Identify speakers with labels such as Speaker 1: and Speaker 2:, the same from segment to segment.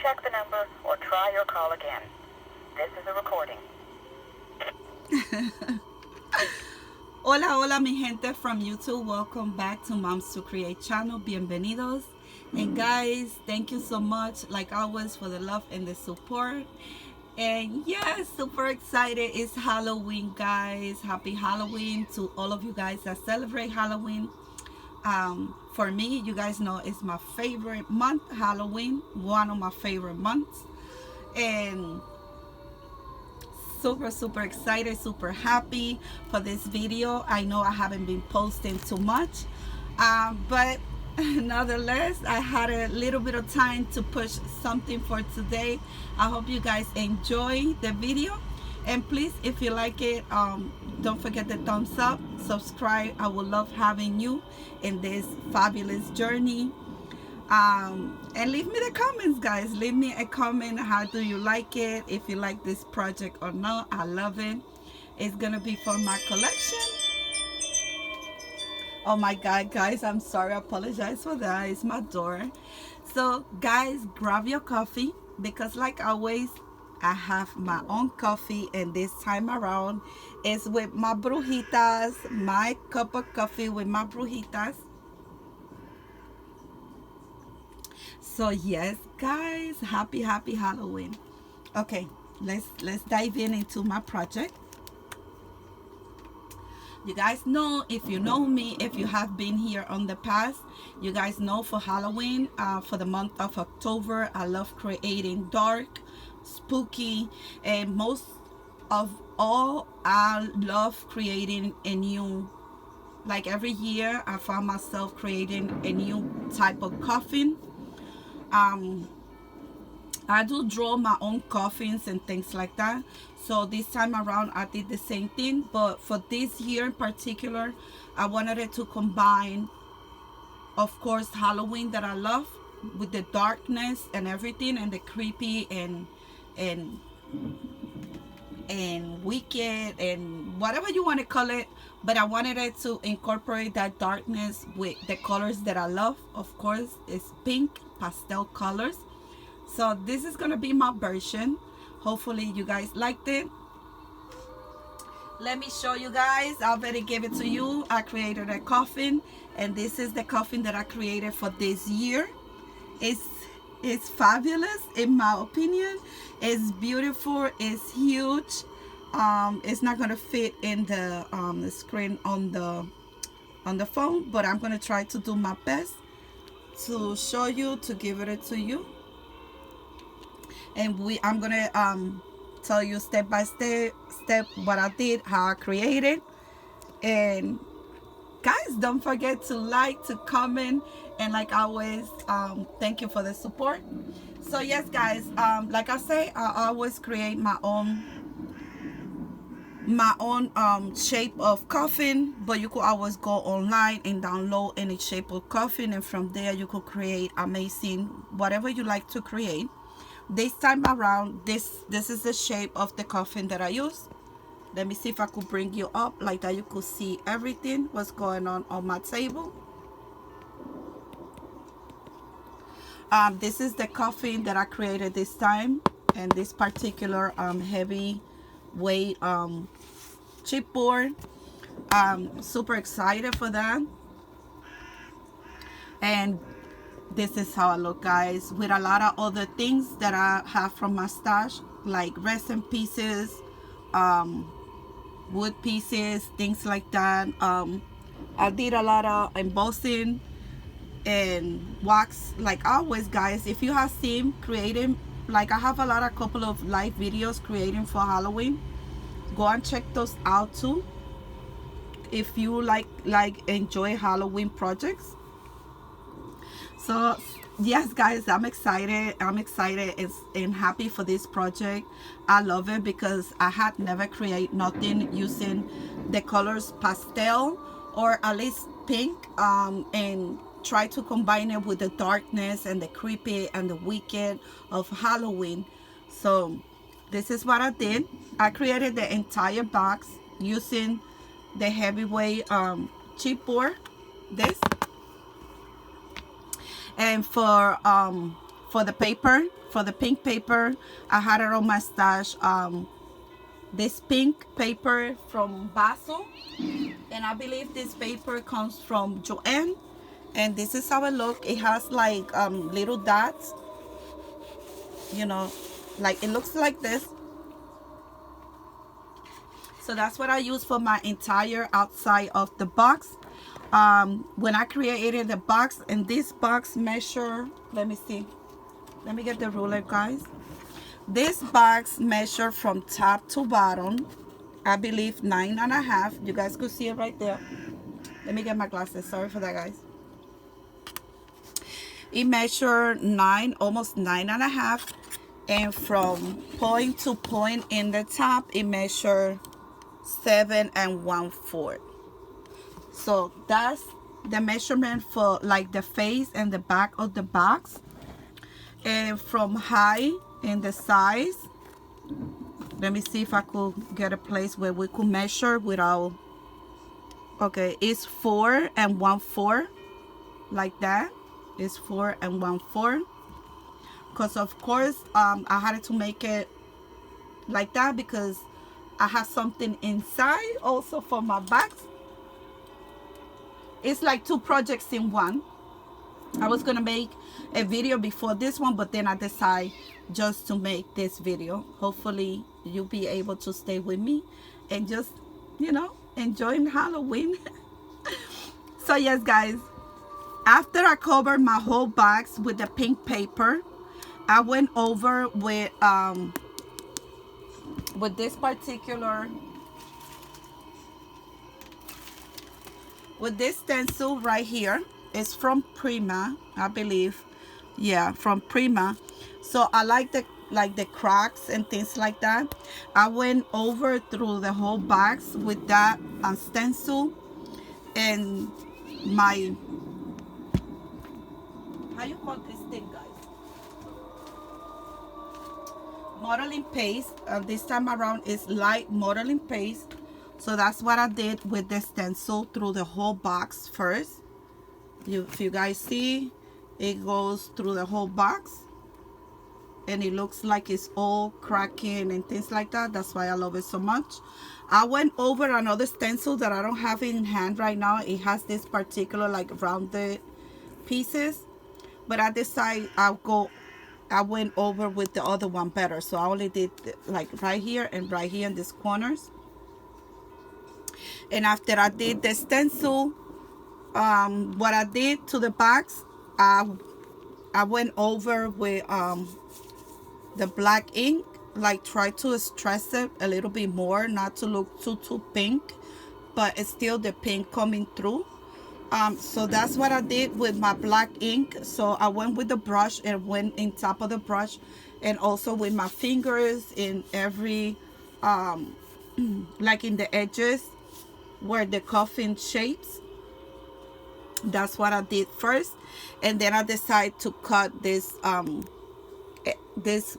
Speaker 1: check the number or try your call again. This is a recording.
Speaker 2: Hola, hola, mi gente from YouTube. Welcome back to Moms to Create channel. Bienvenidos. And guys, thank you so much, like always, for the love and the support. And yes, super excited. It's Halloween, guys. Happy Halloween to all of you guys that celebrate Halloween. For me, you guys know it's my favorite month, Halloween, one of my favorite months. And super excited, super happy for this video. I know I haven't been posting too much, but nonetheless, I had a little bit of time to push something for today. I hope you guys enjoy the video, and please, if you like it, don't forget the thumbs up, subscribe. I would love having you in this fabulous journey. And leave me the comments, guys. Leave me a comment. How do you like it? If you like this project or not. I love it. It's gonna be for my collection. Oh my god, guys, I'm sorry. I apologize for that. It's my door. So guys, grab your coffee, because like always, I have my own coffee, and this time around it's with my brujitas, my cup of coffee with my brujitas. So yes, guys, happy Halloween. Okay, let's dive into my project. You guys know, if you know me, if you have been here on the past, you guys know for Halloween, for the month of October, I love creating dark, spooky, and most of all, I love creating a new, like every year I found myself creating a new type of coffin. I do draw my own coffins and things like that. So this time around I did the same thing, but for this year in particular, I wanted it to combine, of course, Halloween that I love with the darkness and everything, and the creepy and wicked and whatever you want to call it. But I wanted it to incorporate that darkness with the colors that I love. Of course, it's pink pastel colors. So this is gonna be my version. Hopefully you guys liked it. Let me show you guys. I already gave it to you. I created a coffin, and this is the coffin that I created for this year. It's fabulous in my opinion. It's beautiful. It's huge. It's not gonna fit in the screen on the phone, but I'm gonna try to do my best to show you, to give it to you. And I'm gonna tell you step by step what I did, how I created. And guys, don't forget to like, to comment, and like always, thank you for the support. So yes, guys, like I say, I always create my own shape of coffin, but you could always go online and download any shape of coffin, and from there you could create amazing whatever you like to create. This time around, this is the shape of the coffin that I use. Let me see if I could bring you up like that, you could see everything what's going on my table. This is the coffin that I created this time, and this particular heavy weight chipboard. Super excited for that. And this is how I look, guys, with a lot of other things that I have from my stash, like resin pieces, wood pieces, things like that. I did a lot of embossing and wax, like always, guys. If you have seen creating, like I have a couple of live videos creating for Halloween, go and check those out too if you like enjoy Halloween projects. So yes, guys, I'm excited and happy for this project. I love it because I had never created nothing using the colors pastel, or at least pink, and try to combine it with the darkness and the creepy and the wicked of Halloween. So this is what I did. I created the entire box using the heavyweight chipboard, this. And for for the paper, for the pink paper. I had it on my stash. This pink paper from Basel, and I believe this paper comes from Joanne. And this is how it looks. It has like little dots, you know, like it looks like this. So that's what I use for my entire outside of the box. When I created the box, and this box measure, let me see, let me get the ruler, guys. This box measure from top to bottom, I believe 9.5. You guys could see it right there. Let me get my glasses. Sorry for that, guys. It measured 9, almost 9.5, and from point to point in the top, it measured 7 1/4. So that's the measurement for like the face and the back of the box. And from high in the size, let me see if I could get a place where we could measure without. Okay, it's 4 1/4, like that. It's 4 1/4. Because of course I had to make it like that because I have something inside also for my box. It's like 2 projects in one. I was gonna make a video before this one, but then I decided just to make this video. Hopefully you'll be able to stay with me and just, you know, enjoying Halloween. So yes, guys, after I covered my whole box with the pink paper, I went over with this particular, with this stencil right here. It's from Prima, I believe. Yeah, from Prima. So I like the cracks and things like that. I went over through the whole box with that stencil and my, how you call this thing, guys? Modeling paste. This time around is light modeling paste. So that's what I did with the stencil through the whole box first. If you guys see, it goes through the whole box and it looks like it's all cracking and things like that. That's why I love it so much. I went over another stencil that I don't have in hand right now. It has this particular like rounded pieces, but I decided I went over with the other one better. So I only did like right here and right here in these corners. And after I did the stencil, what I did to the box, I went over with the black ink, like try to stress it a little bit more, not to look too pink, but it's still the pink coming through. So that's what I did with my black ink. So I went with the brush and went in top of the brush, and also with my fingers in every like in the edges where the coffin shapes. That's what I did first, and then I decided to cut this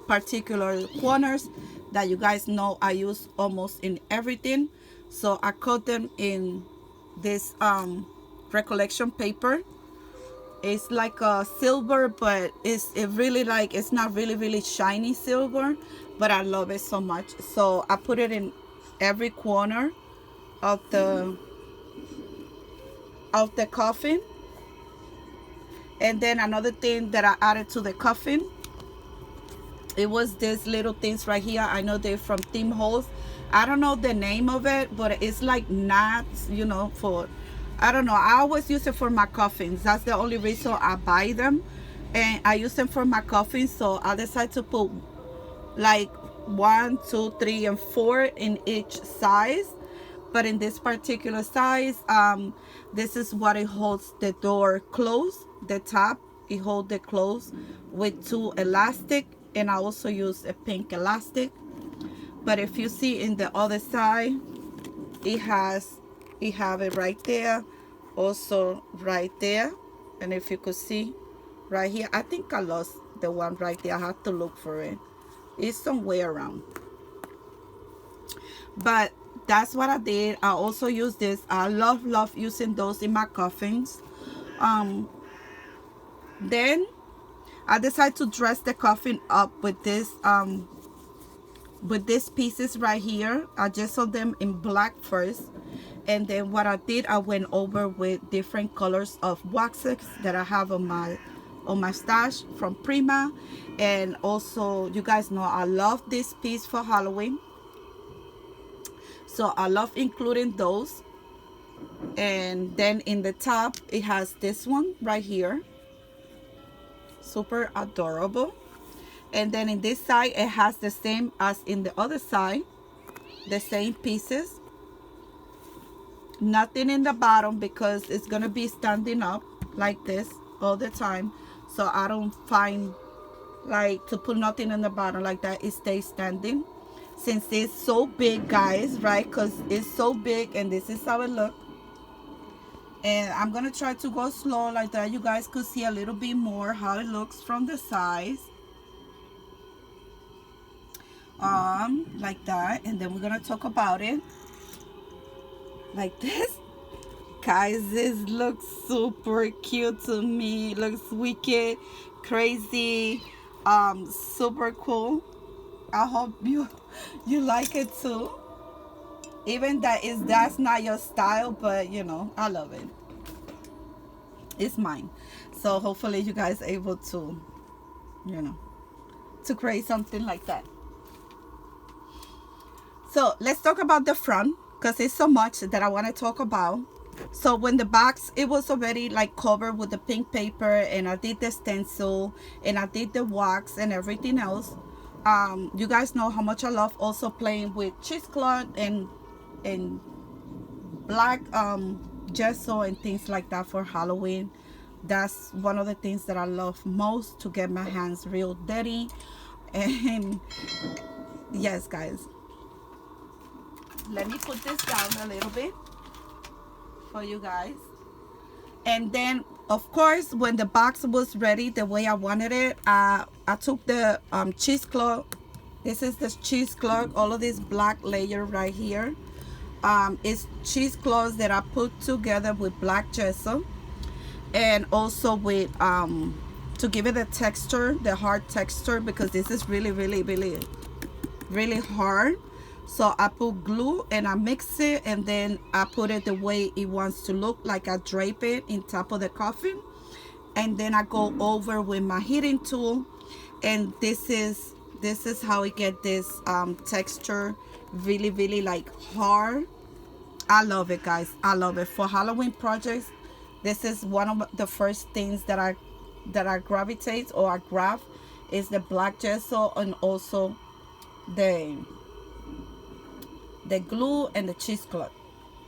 Speaker 2: particular corners that you guys know I use almost in everything. So I cut them in this recollection paper. It's like a silver, but it's not really shiny silver, but I love it so much. So I put it in every corner of the coffin. And then another thing that I added to the coffin, it was these little things right here. I know they're from Theme Holes. I don't know the name of it, but it's like knots, you know, for, I don't know. I always use it for my coffins. That's the only reason I buy them, and I use them for my coffins. So I decided to put like 1, 2, 3, and 4 in each size. But in this particular size, this is what it holds the door closed. The top, it holds it closed with 2 elastic, and I also use a pink elastic. But if you see in the other side, it have it right there, also right there. And if you could see right here, I think I lost the one right there. I have to look for it. It's somewhere around. But that's what I did. I also use this. I love using those in my coffins. Then I decided to dress the coffin up with these pieces right here. I just saw them in black first, and then what I did, I went over with different colors of waxes that I have on my stash from Prima. And also, you guys know I love this piece for Halloween, so I love including those. And then in the top it has this one right here, super adorable. And then in this side it has the same as in the other side, the same pieces, nothing in the bottom because it's gonna be standing up like this all the time, so I don't find like to put nothing in the bottom like that. It stays standing since it's so big, guys, right? Because it's so big, and this is how it looks. And I'm gonna try to go slow like that. You guys could see a little bit more how it looks from the sides, like that. And then we're gonna talk about it like this. Guys, this looks super cute to me. It looks wicked, crazy, super cool. I hope you like it too, even that's not your style, but you know, I love it. It's mine, so hopefully you guys are able to, you know, to create something like that. So let's talk about the front, because it's so much that I want to talk about. So when the box, it was already like covered with the pink paper, and I did the stencil, and I did the wax and everything else. You guys know how much I love also playing with cheesecloth and black gesso and things like that for Halloween. That's one of the things that I love most, to get my hands real dirty. And yes, guys, let me put this down a little bit for you guys. And then of course, when the box was ready the way I wanted it, I took the cheesecloth. This is the cheesecloth, all of this black layer right here. It's cheesecloth that I put together with black gesso, and also with to give it a texture, the hard texture, because this is really really hard. So I put glue and I mix it, and then I put it the way it wants to look, like I drape it in top of the coffin. And then I go over with my heating tool, and this is how we get this texture, really like hard. I love it, guys. I love it for Halloween projects. This is one of the first things that I gravitate, or I grab, is the black gesso, and also the glue and the cheesecloth.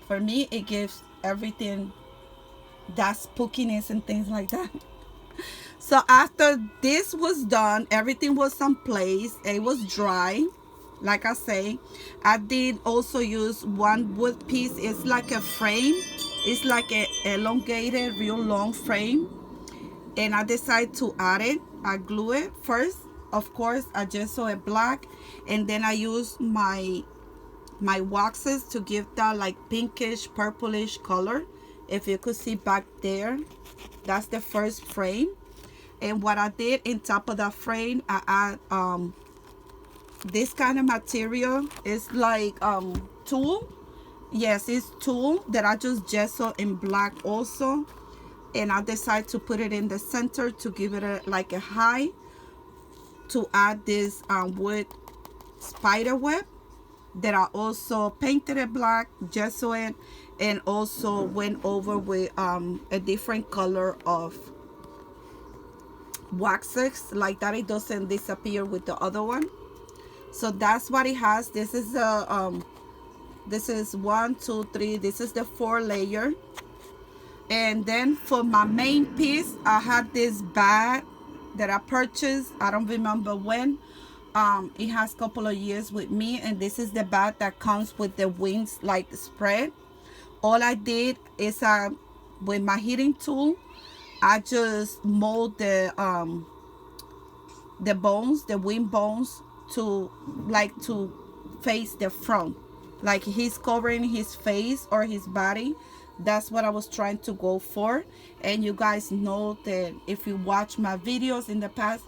Speaker 2: For me, it gives everything that spookiness and things like that. So after this was done, everything was in place, it was dry. Like I say, I did also use one wood piece. It's like a frame, it's like a elongated, real long frame, and I decided to add it. I glue it first, of course. I just saw it black, and then I use my waxes to give that like pinkish purplish color. If you could see back there, that's the first frame. And what I did in top of that frame, I add this kind of material. It's like tulle. Yes, it's tulle that I just gesso in black also, and I decided to put it in the center to give it like a high, to add this wood spider web that I also painted it black, gesso it, and also went over with a different color of waxes, like that it doesn't disappear with the other one. So that's what it has. This is this is 1, 2, 3, this is the 4 layer. And then for my main piece, I had this bag that I purchased, I don't remember when. It has a couple of years with me, and this is the bag that comes with the wings like spread. All I did is with my heating tool, I just mold the bones, the wing bones, to face the front, like he's covering his face or his body. That's what I was trying to go for. And you guys know that if you watch my videos in the past,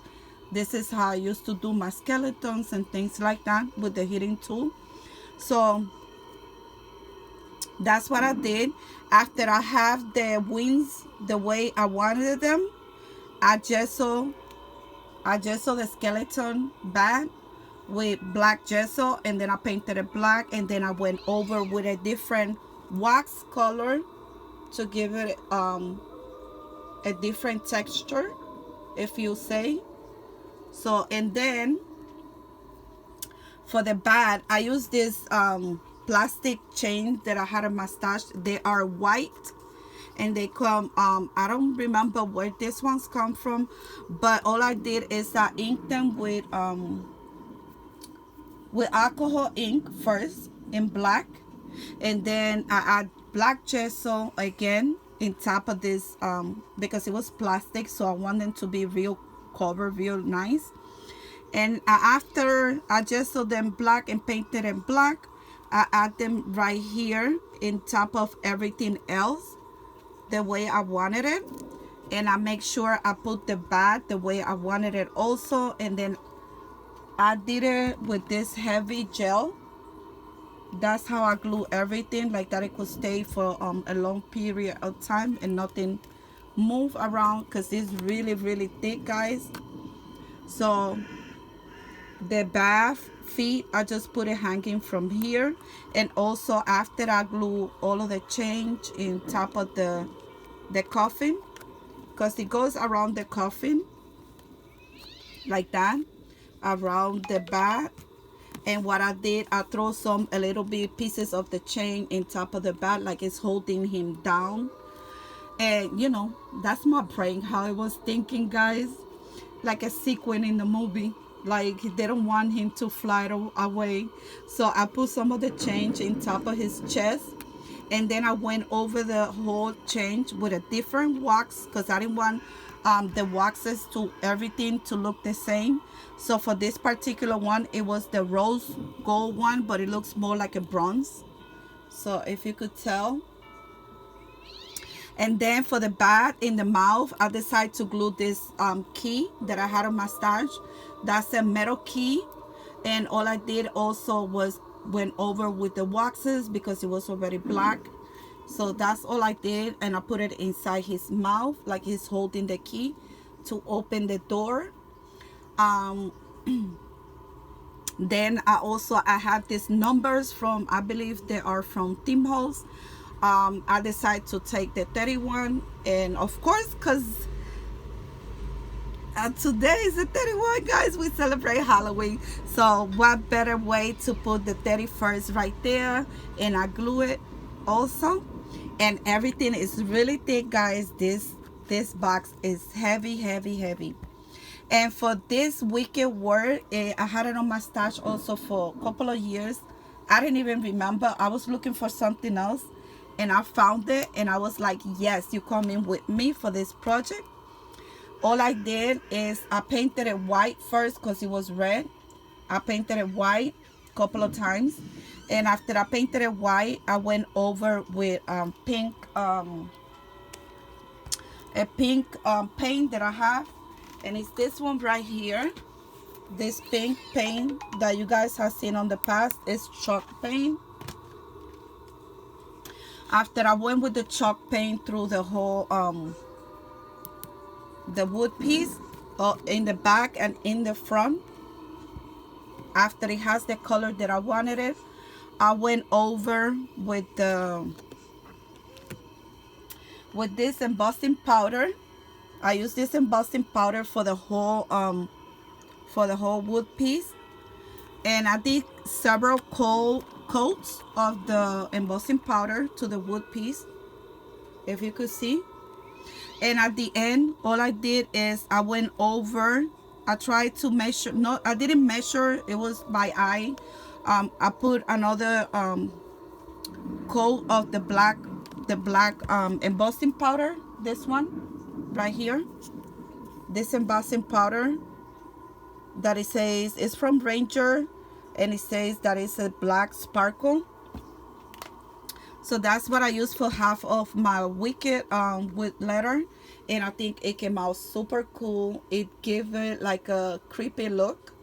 Speaker 2: this is how I used to do my skeletons and things like that with the heating tool. So that's what I did. After I have the wings the way I wanted them, I gesso the skeleton back with black gesso, and then I painted it black, and then I went over with a different wax color to give it a different texture, if you say so. And then for the bat, I use this plastic chain that I had in my stash. They are white, and they come I don't remember where this ones come from, but all I did is I inked them with alcohol ink first in black, and then I add black gesso again in top of this because it was plastic, so I want them to be real covered, real nice. And after I gesso them black and painted them black, I add them right here in top of everything else the way I wanted it, and I make sure I put the bat the way I wanted it also. And then I did it with this heavy gel. That's how I glue everything, like that it could stay for a long period of time and nothing move around, because it's really thick, guys. So the bath feet, I just put it hanging from here. And also after I glue all of the change in top of the coffin, because it goes around the coffin like that, around the bat. And what I did, I throw a little bit pieces of the chain in top of the bat, like it's holding him down. And you know, that's my brain, how I was thinking, guys, like a sequin in the movie, like they don't want him to fly away. So I put some of the change in top of his chest, and then I went over the whole change with a different wax, because I didn't want the waxes to everything to look the same. So for this particular one, it was the rose gold one, but it looks more like a bronze, so if you could tell. And then for the bat in the mouth, I decided to glue this key that I had on my stash. That's a metal key. And all I did also was went over with the waxes because it was already black. So that's all I did. And I put it inside his mouth, like he's holding the key to open the door. Then I have these numbers from, I believe they are from Tim Holtz. I decided to take the 31, and of course, because today is the 31, guys, we celebrate Halloween, so what better way to put the 31st right there. And I glue it also, and everything is really thick, guys. This box is heavy. And for this wicked word, I had it on my stash also for a couple of years. I didn't even remember. I was looking for something else, and I found it, and I was like, yes, you come in with me for this project. All I did is I painted it white first because it was red. I painted it white a couple of times, and after I painted it white, I went over with pink, a pink paint that I have, and it's this one right here. This pink paint that you guys have seen on the past is chalk paint. After I went with the chalk paint through the whole the wood piece in the back and in the front, after it has the color that I wanted it, I went over with this embossing powder. I use this embossing powder for the whole wood piece, and I did several coats of the embossing powder to the wood piece, if you could see. And at the end, all I did is I went over, I tried to measure, no, I didn't measure, it was by eye. I put another coat of the black embossing powder, this one right here, this embossing powder that it says is from Ranger, and it says that it's a black sparkle. So that's what I use for half of my wicked with letter, and I think it came out super cool. It gave it like a creepy look.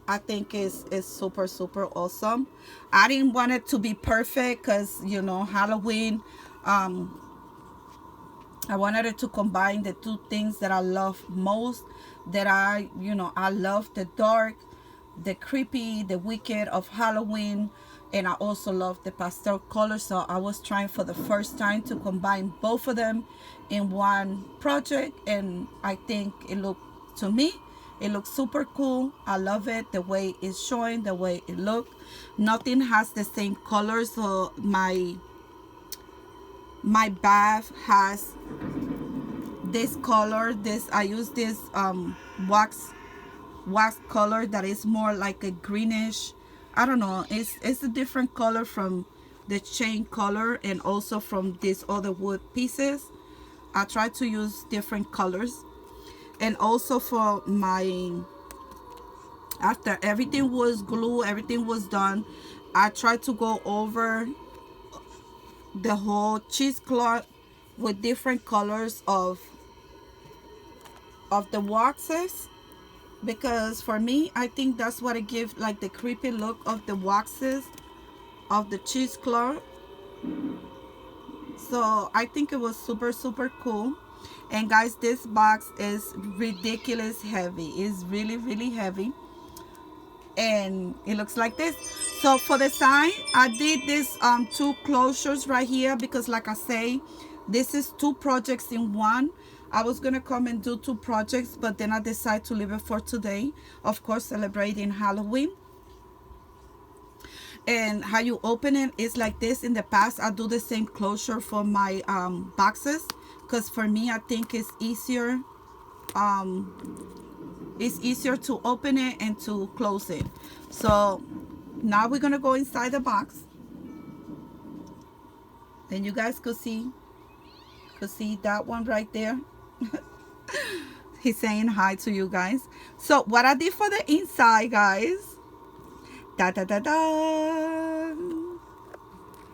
Speaker 2: I think is super super awesome. I didn't want it to be perfect because you know Halloween. Um, I wanted it to combine the two things that I love most. That I love the dark, the creepy, the wicked of Halloween, and I also love the pastel color. So I was trying for the first time to combine both of them in one project, and I think to me, it looks super cool. I love it the way it's showing, the way it looked. Nothing has the same color, so my bath has this color. I use this wax color that is more like a greenish. I don't know, it's a different color from the chain color and also from these other wood pieces. I try to use different colors. And also for my, after everything was glued, everything was done, I tried to go over the whole cheesecloth with different colors of the waxes, because for me I think that's what it gives like the creepy look of the waxes of the cheesecloth. So I think it was super super cool. And guys, this box is ridiculous heavy. It's really really heavy, and it looks like this. So for the sign, I did this two closures right here because like I say, this is two projects in one. I was gonna come and do two projects, but then I decided to leave it for today, of course celebrating Halloween. And how you open it is like this. In the past I do the same closure for my boxes, because for me I think it's easier to open it and to close it. So now we're gonna go inside the box, and you guys could see that one right there. He's saying hi to you guys. So what I did for the inside, guys, da da da da,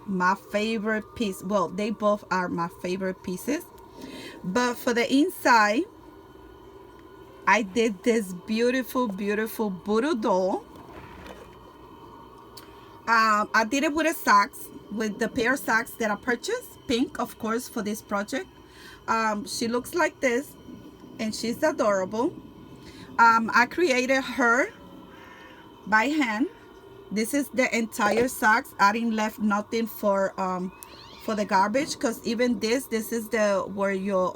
Speaker 2: my favorite piece. Well, they both are my favorite pieces, but for the inside I did this beautiful beautiful voodoo doll. I did it with a socks, with the pair of socks that I purchased, pink of course, for this project. She looks like this, and she's adorable. I created her by hand. This is the entire socks. I didn't left nothing for the garbage, because even this is the where your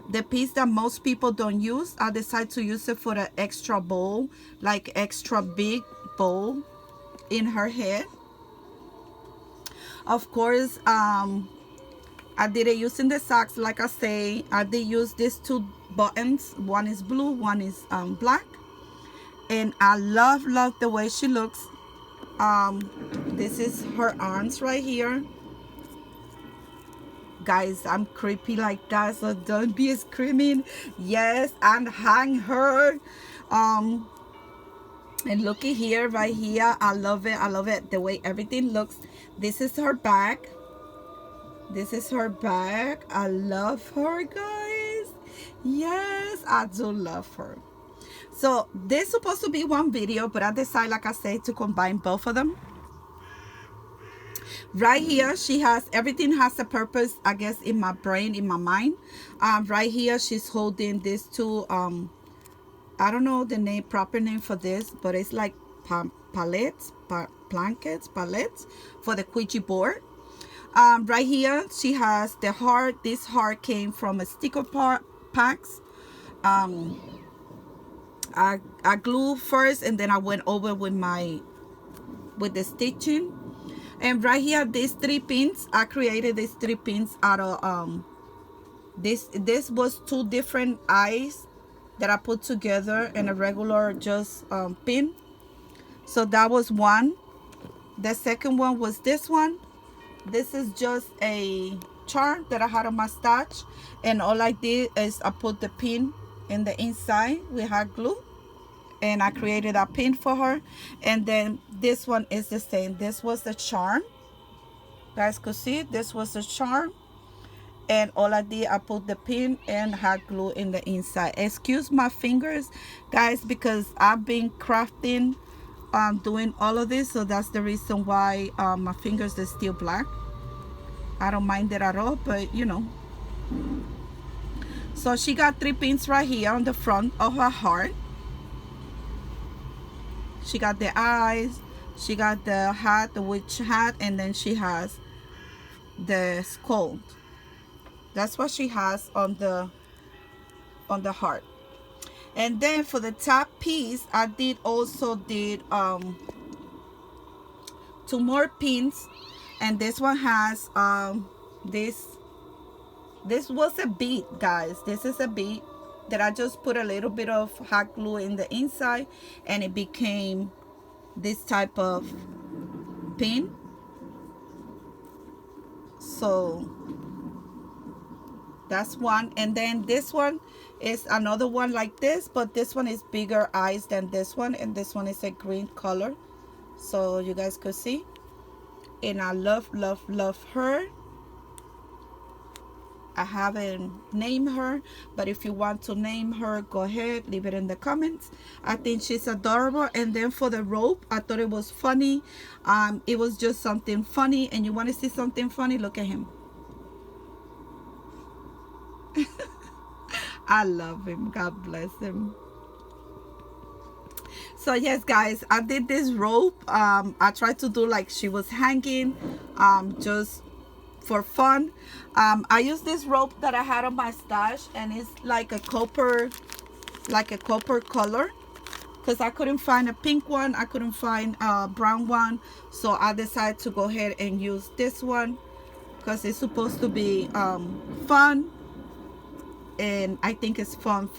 Speaker 2: the piece that most people don't use. I decided to use it for the extra bowl, like extra big bowl in her head. Of course, I did it using the socks. Like I say, I did use these two buttons. One is blue, one is black, and I love the way she looks. This is her arms right here. Guys, I'm creepy like that, so don't be screaming. Yes, and hang her. And looky here, right here, I love it. I love it the way everything looks. This is her back. This is her back. I love her, guys. Yes, I do love her. So this is supposed to be one video, but I decided, like I said, to combine both of them. Right here, she has, everything has a purpose, I guess, in my brain, in my mind. Right here, she's holding these two, I don't know the proper name for this, but it's like palettes for the Ouija board. Right here, she has the heart. This heart came from a sticker packs. I glued first, and then I went over with the stitching. And right here, these three pins, I created these three pins out of this was two different eyes that I put together in a regular just pin. So that was one. The second one was this one. This is just a charm that I had on my stash, and all I did is I put the pin in the inside with hot glue, and I created a pin for her. And then this one is the same. This was the charm, guys could see, this was the charm. And all I did, I put the pin and hot glue in the inside. Excuse my fingers, guys, because I've been crafting, doing all of this, so that's the reason why my fingers are still black. I don't mind it at all, but you know. So she got 3 pins right here on the front of her heart. She got the eyes, she got the hat, the witch hat, and then she has the skull. That's what she has on the heart. And then for the top piece, I also did 2 more pins, and this one has this was a bead, guys. This is a bead that I just put a little bit of hot glue in the inside, and it became this type of pin. So that's one. And then this one is another one like this, but this one is bigger eyes than this one, and this one is a green color, so you guys could see. And I love her. I haven't named her, but if you want to name her, go ahead, leave it in the comments. I think she's adorable. And then for the rope, I thought it was funny. It was just something funny, and you want to see something funny, look at him. I love him, God bless him. So yes, guys, I did this rope. I tried to do like she was hanging, just for fun. I used this rope that I had on my stash, and it's like a copper color, because I couldn't find a pink one, I couldn't find a brown one, so I decided to go ahead and use this one because it's supposed to be fun, and I think it's fun.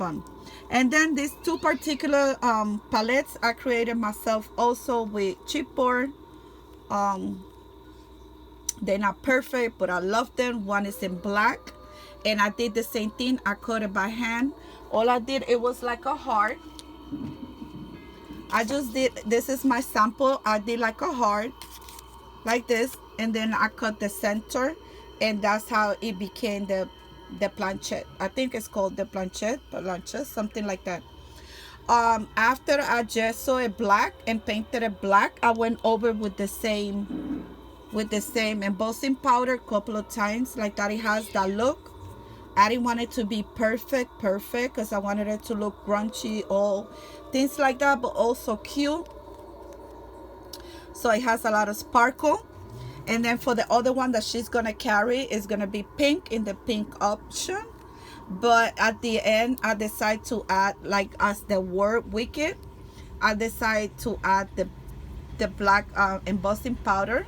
Speaker 2: And then these 2 particular palettes I created myself also with chipboard. They're not perfect, but I love them. One is in black, and I did the same thing. I cut it by hand. All I did, it was like a heart. I just did, this is my sample. I did like a heart like this, and then I cut the center, and that's how it became the planchette. I think it's called the planchette, something like that. After I gesso it black and painted it black, I went over with the same embossing powder a couple of times, like that. It has that look. I didn't want it to be perfect because I wanted it to look grungy, all things like that, but also cute. So it has a lot of sparkle. And then for the other one that she's gonna carry, is gonna be pink, in the pink option. But at the end, I decide to add, like as the word wicked, I decide to add the black embossing powder.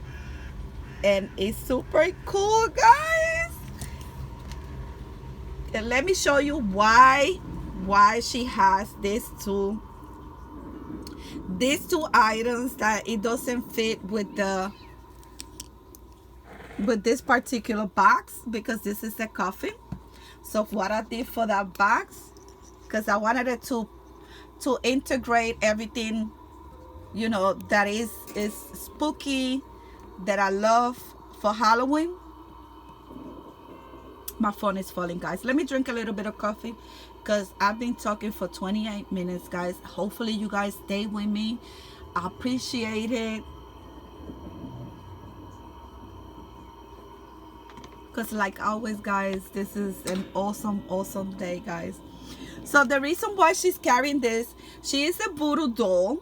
Speaker 2: And it's super cool, guys. And let me show you why she has these two items, that it doesn't fit with this particular box, because this is a coffin. So what I did for that box, because I wanted it to integrate everything, you know, that is spooky, that I love for Halloween. My phone is falling, guys. Let me drink a little bit of coffee, because I've been talking for 28 minutes, guys. Hopefully you guys stay with me. I appreciate it, because like always, guys, this is an awesome day, guys. So the reason why she's carrying this, she is a voodoo doll.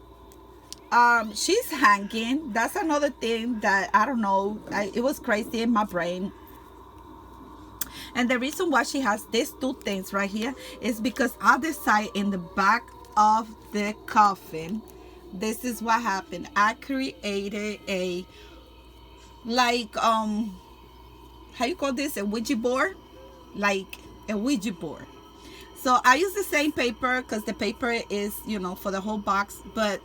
Speaker 2: She's hanging. That's another thing that I don't know, it was crazy in my brain. And the reason why she has these 2 things right here is because I decided in the back of the coffin, this is what happened. I created a, like, how you call this, a Ouija board, like a Ouija board. So I use the same paper, because the paper is, you know, for the whole box, but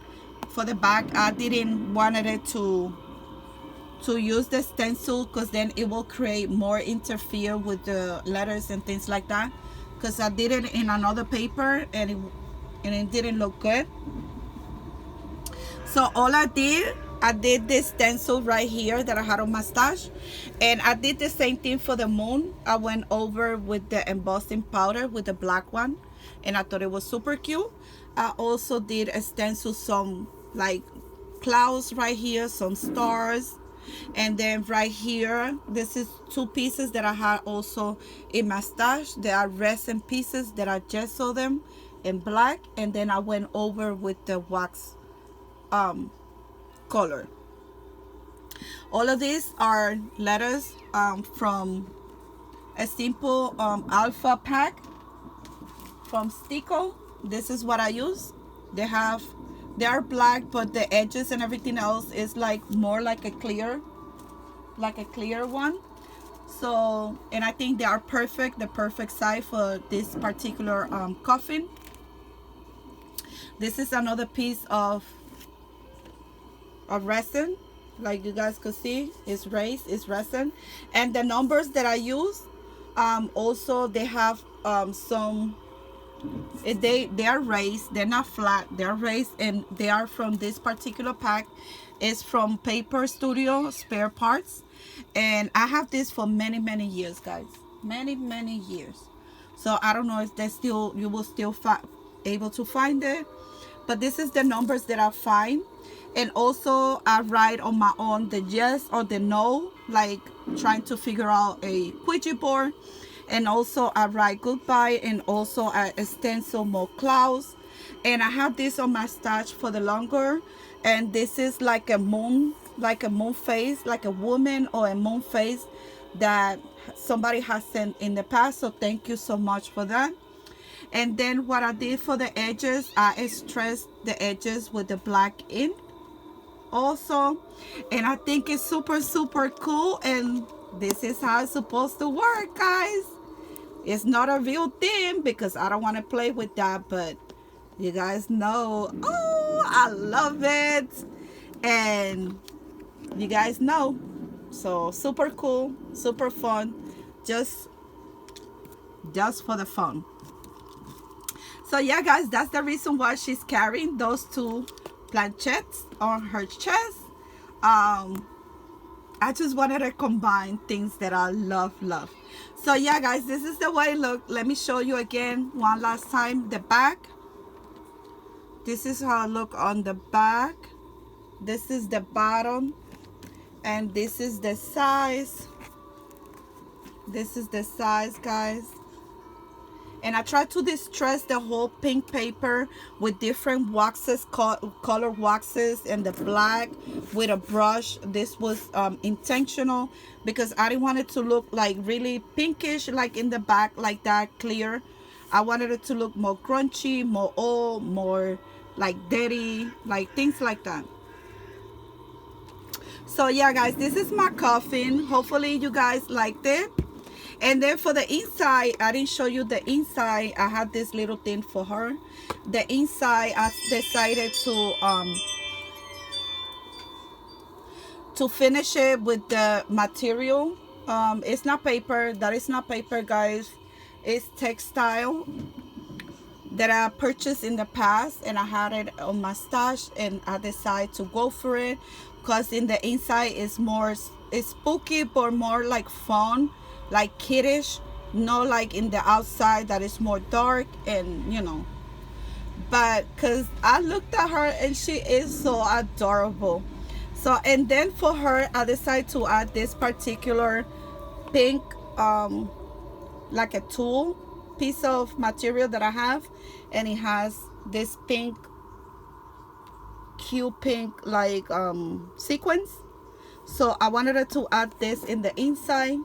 Speaker 2: for the back I didn't wanted it to use the stencil, because then it will create more interfere with the letters and things like that, because I did it in another paper and it didn't look good. So all I did, I did this stencil right here that I had on my stash, and I did the same thing for the moon. I went over with the embossing powder with the black one, and I thought it was super cute. I also did a stencil some like clouds right here, some stars, and then right here, this is two pieces that I had also in my stash. They are resin pieces that I just saw them in black, and then I went over with the wax color. All of these are letters from a simple alpha pack from Stico. This is what I use. They are black, but the edges and everything else is like more like a clear one. So, and I think they are perfect, the perfect size for this particular coffin. This is another piece of resin, like you guys could see. It's raised, it's resin, and the numbers that I use, also they have some, they are raised, they're not flat, they're raised, and they are from this particular pack. It's from Paper Studio Spare Parts, and I have this for many years, guys, many years. So I don't know if they still, you will still able to find it, but this is the numbers that I find. And also I write on my own the yes or the no, like trying to figure out a Ouija board. And also I write goodbye, and also I stencil more clouds. And I have this on my stash for the longer, and this is like a moon face, like a woman or a moon face that somebody has sent in the past. So thank you so much for that. And then what I did for the edges, I stressed the edges with the black ink also, and I think it's super cool. And this is how it's supposed to work, guys. It's not a real thing because I don't want to play with that, but you guys know, oh, I love it, and you guys know. So super cool, super fun, just for the fun. So yeah, guys, that's the reason why she's carrying those two planchettes on her chest. I just wanted to combine things that I love. So yeah, guys, this is the way it look. Let me show you again one last time the back. This is how I look on the back. This is the bottom, and this is the size. This is the size, guys. And I try to distress the whole pink paper with different waxes, color waxes, and the black with a brush. This was intentional because I didn't want it to look like really pinkish, like in the back, like that clear. I wanted it to look more crunchy, more old, more like dirty, like things like that. So yeah, guys, this is my coffin. Hopefully you guys liked it. And then for the inside, I didn't show you the inside. I had this little thing for her. The inside, I decided to finish it with the material. It's not paper. That is not paper, guys. It's textile that I purchased in the past, and I had it on my stash, and I decided to go for it because in the inside it's spooky, but more like fun, like kiddish, not like in the outside that is more dark, and you know. But because I looked at her and she is so adorable. So, and then for her, I decided to add this particular pink like a tulle piece of material that I have, and it has this pink, cute pink like sequins. So I wanted her to add this in the inside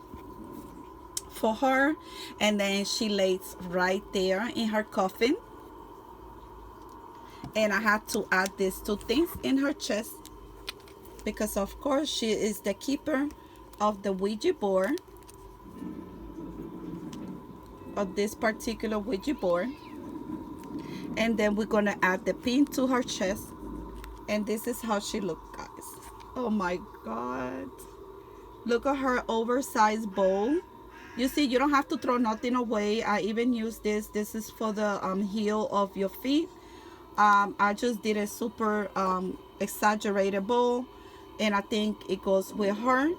Speaker 2: for her, and then she lays right there in her coffin. And I had to add these two things in her chest because of course she is the keeper of the Ouija board, of this particular Ouija board. And then we're gonna add the pin to her chest, and this is how she looked, guys. Oh my god, look at her oversized bowl. You see, you don't have to throw nothing away. I even use this is for the heel of your feet. I just did a super exaggerated bowl. and I think it goes with her.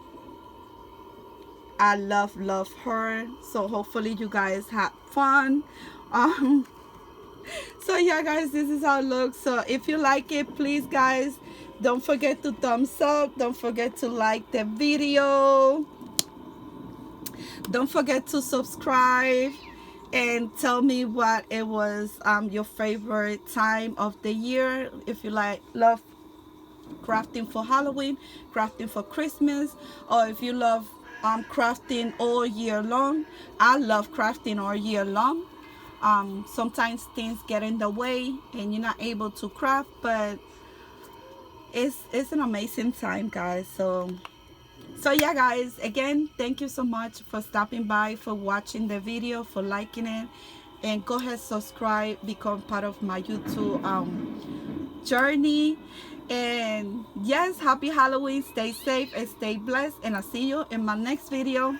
Speaker 2: I love her. So hopefully you guys had fun. um so yeah guys, this is how it looks. So if you like it, please guys, don't forget to thumbs up, don't forget to like the video, don't forget to subscribe, and tell me what it was your favorite time of the year. If you love crafting for Halloween, crafting for Christmas, or if you love crafting all year long. I love crafting all year long. Sometimes things get in the way and you're not able to craft, but it's an amazing time, guys. So yeah guys, again, thank you so much for stopping by, for watching the video, for liking it, and go ahead, subscribe, become part of my YouTube journey. And yes, happy Halloween, stay safe and stay blessed, and I'll see you in my next video.